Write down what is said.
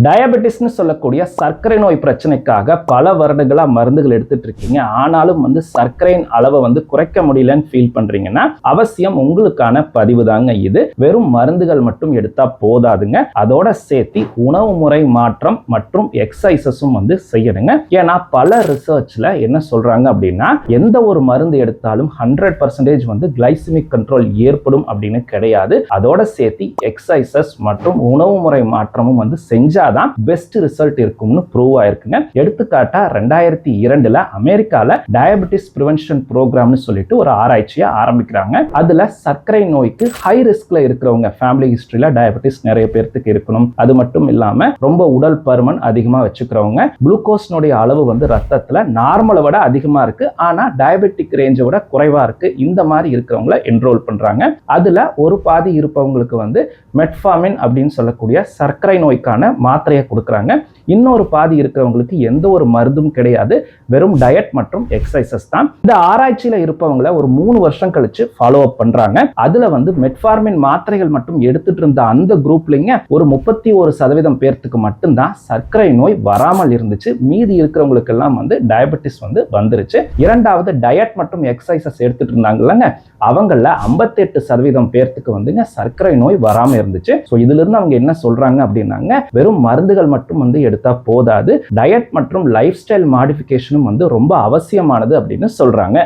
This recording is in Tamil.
டயபெட்டிஸ்னு சொல்லக்கூடிய சர்க்கரை நோய் பிரச்சனைக்காக பல வருடங்களா மருந்துகள் எடுத்துட்டு இருக்கீங்க. ஆனாலும் சர்க்கரையின் அளவை குறைக்க முடியலன்னு ஃபீல் பண்றீங்கன்னா அவசியம் உங்களுக்கான பதிவு தாங்க இது. வெறும் மருந்துகள் மட்டும் எடுத்தா போதாதுங்க. அதோட சேர்த்து உணவு முறை மாற்றம் மற்றும் எக்ஸசைசஸும் செய்யணுங்க. ஏன்னா பல ரிசர்ச்ல என்ன சொல்றாங்க அப்படின்னா எந்த ஒரு மருந்து எடுத்தாலும் 100% கிளைசிமிக் கண்ட்ரோல் ஏற்படும் அப்படின்னு கிடையாது. அதோட சேர்த்து எக்ஸசைசஸ் மற்றும் உணவு முறை மாற்றமும் செஞ்சா தான் பெஸ்ட் ரிசல்ட் இருக்கும்னு ப்ரூவ் ஆயிருக்குங்க. எடுத்துக்காட்டா 2002ல அமெரிக்கால டயபெட்டிஸ் பிரிவென்ஷன் ப்ரோக்ராம்னு சொல்லிட்டு ஒரு ஆராய்ச்சியை ஆரம்பிக்கிறாங்க. அதுல சர்க்கரை நோய்க்கு ஹை ரிஸ்க்ல இருக்கிறவங்க, ஃபேமிலி ஹிஸ்டரியில டயபெட்டிஸ் நிறைய பேருக்கு இருக்கணும், அது மட்டும் இல்லாம ரொம்ப உடல் பருமன் அதிகமா வச்சுக்கிறவங்க, குளுக்கோஸ்னுடைய அளவு ரத்தத்துல நார்மலை விட அதிகமா இருக்கு, ஆனா டயபெட்டிக் ரேஞ்சை விட குறைவா இருக்கு, இந்த மாதிரி இருக்கிறவங்களை என்ரோல் பண்றாங்க. அதுல ஒரு பாதி இருப்பவங்களுக்கு மெட்ஃபார்மின் அப்படின்னு சொல்லக்கூடிய சர்க்கரை நோய்க்கான மாத்திரையை கொடுக்குறாங்க. இன்னொரு பாதி இருக்கிறவங்களுக்கு எந்த ஒரு மருந்தும் கிடையாது, வெறும் டயட் மற்றும் எக்ஸசைசஸ் தான். இந்த ஆராய்ச்சியில இருப்பவங்களை ஒரு 3 வருஷம் கழிச்சு ஃபாலோ அப் பண்றாங்க. அதுல மெட்ஃபார்மின் மாத்திரைகள் மட்டும் எடுத்துட்டு இருந்த அந்த குரூப்லங்க ஒரு 31% பேர்த்துக்கு மட்டும்தான் சர்க்கரை நோய் வராமல் இருந்துச்சு. மீதி இருக்கிறவங்களுக்கு எல்லாம் டயபெட்டிஸ் வந்துருச்சு. இரண்டாவது டயட் மற்றும் எக்ஸசைசஸ் எடுத்துட்டு இருந்தாங்கல்லங்க, அவங்கள 58% பேர்த்துக்கு சர்க்கரை நோய் வராம இருந்துச்சு. ஸோ இதுல இருந்து அவங்க என்ன சொல்றாங்க அப்படின்னாங்க, வெறும் மருந்துகள் மட்டும் எடுத்தா போதாது, டயட் மற்றும் லைஃப் ஸ்டைல் மாடிஃபிகேஷனும் ரொம்ப அவசியமானது அப்படின்னு சொல்றாங்க.